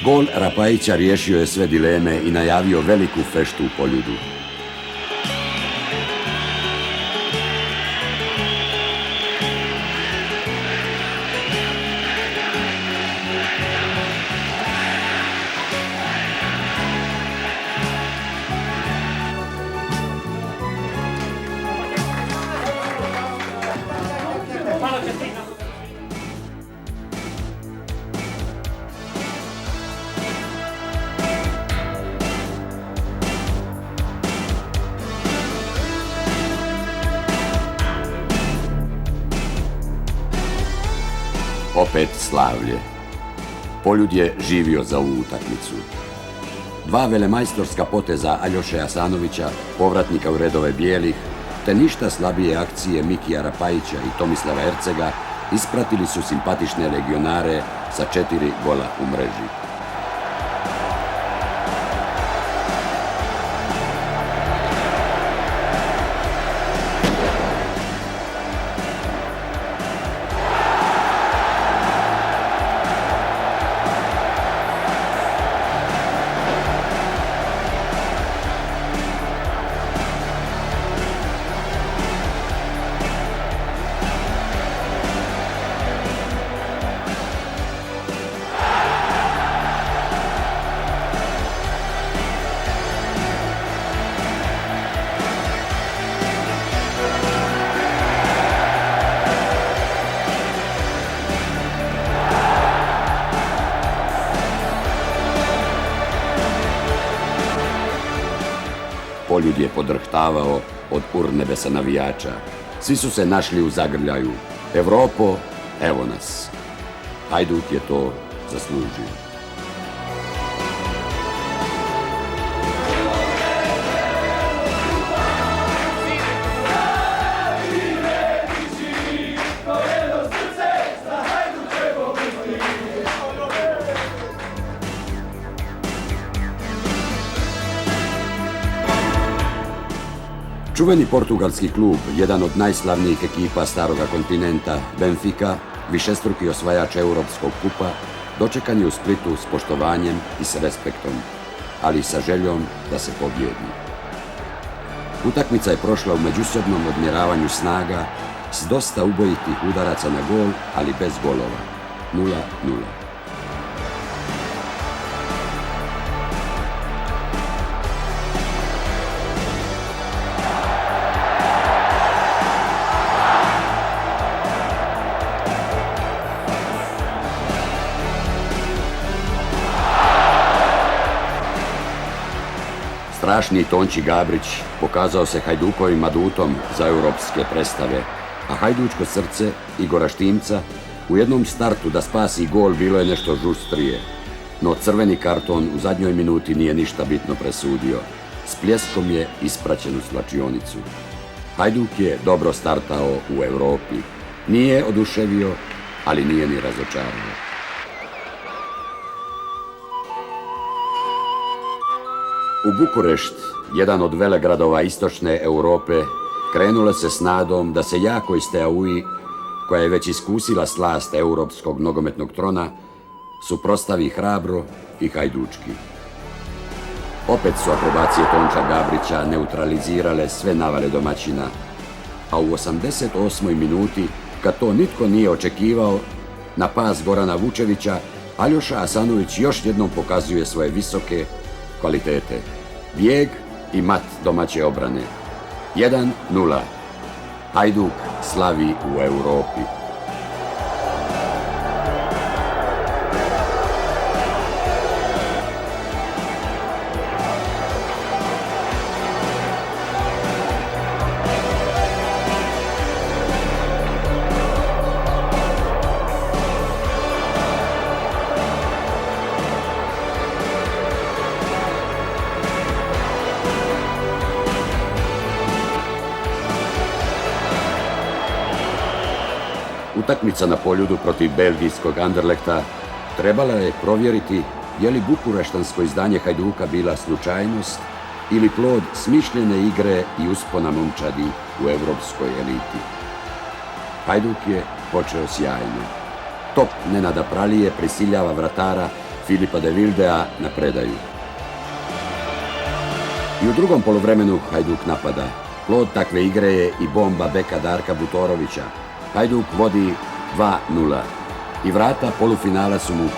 Gol Rapajića riješio je sve dileme i najavio veliku feštu u Poljudu. Opet slavlje. Poljud je živio za ovu utakmicu. Dva velemajstorska poteza Aljoše Asanovića, povratnika u redove bijelih, te ništa slabije akcije Mikija Rapajića i Tomislava Ercega ispratili su simpatične legionare sa 4 gola u mreži. Poljud je podrhtavao od urnebesa navijača. Svi su se našli u zagrljaju. Evropo, evo nas. Hajduk je to zaslužio. Čuveni portugalski klub, jedan od najslavnijih ekipa staroga kontinenta, Benfica, višestruki osvajač Europskog kupa, dočekan je u Splitu s poštovanjem i s respektom, ali i sa željom da se pobjedi. Utakmica je prošla u međusobnom odmjeravanju snaga s dosta ubojitih udaraca na gol, ali bez golova. 0-0. Strašni Tonči Gabrić pokazao se Hajdukovim adutom za europske predstave, a hajdučko srce Igora Štimca u jednom startu da spasi gol bilo je nešto žustrije. No crveni karton u zadnjoj minuti nije ništa bitno presudio. S pljeskom je ispraćen u svlačionicu. Hajduk je dobro startao u Europi. Nije oduševio, ali nije ni razočarao. U Bukurešt, jedan od velegradova istočne Europe, krenule se s nadom da se jakoj Steaui, koja je već iskusila slast europskog nogometnog trona, suprotstavi hrabro i hajdučki. Opet su akrobacije Tonča Gabrića neutralizirale sve navale domaćina, a u 88. minuti, kad to nitko nije očekivao, na pas Gorana Vučevića, Aljoša Asanović još jednom pokazuje svoje visoke kvalitete. Bijeg i mat domaće obrane. 1-0. Hajduk slavi u Europi. Utakmica na Poljudu protiv belgijskog Anderlechta trebala je provjeriti je li bukureštansko izdanje Hajduka bila slučajnost ili plod smišljene igre i uspona momčadi u evropskoj eliti. Hajduk je počeo sjajno. Top Nenada Pralije prisiljava vratara Filipa de Vildea na predaju. I u drugom poluvremenu Hajduk napada. Plod takve igre je i bomba beka Darka Butorovića. Hajduk vodi 2:0 i vrata polufinala su mu